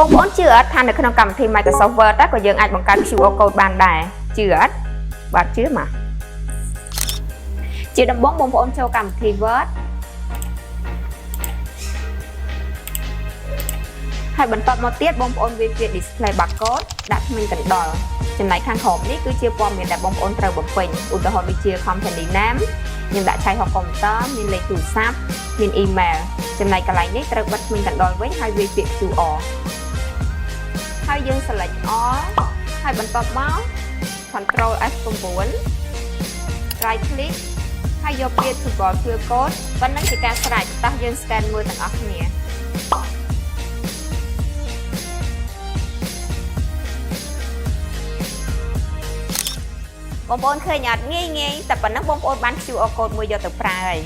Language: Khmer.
បងប្អូនជឿអត់ថានៅក្នុងកម្មវិធី Microsoft Word ក៏យើងអាចបង្កើត QR code បានដែរជឿអត់បាទជឿមកជាដំបូងបងប្អូនចូលកម្មវិធី Word ហើយបន្ទាប់មកទៀតបងប្អូនវាជា display barcode ដាក់ឈ្មោះកណ្ដុរចំណែកខាងក្រោមនេះគឺជាព័ត៌មានដែលបងប្អូនត្រូវបំពេញឧទាហរណ៍ដូចជា company name ខ្ញុំដាក់ឆៃហៅកុំព្យូទ័រមានលេខទូរស័ព្ទមាន email ចំណែកកន្លែងនេះត្រូវបិទឈ្មោះកណ្ដុរវិញហើយវាពាក្យ QR ហើយយើង select all ហើយបន្ទាប់មក Control F9 right click ហើយយកពាក្យ QR code ប៉ុណ្ណឹងជាការស្រេចតោះយើង scan មើលទាំងអស់គ្នាបងប្អូនឃើញអត់ងាយតែប៉ុណ្ណឹងបងប្អូនបាន QR code មួយយកទៅប្រើហើយ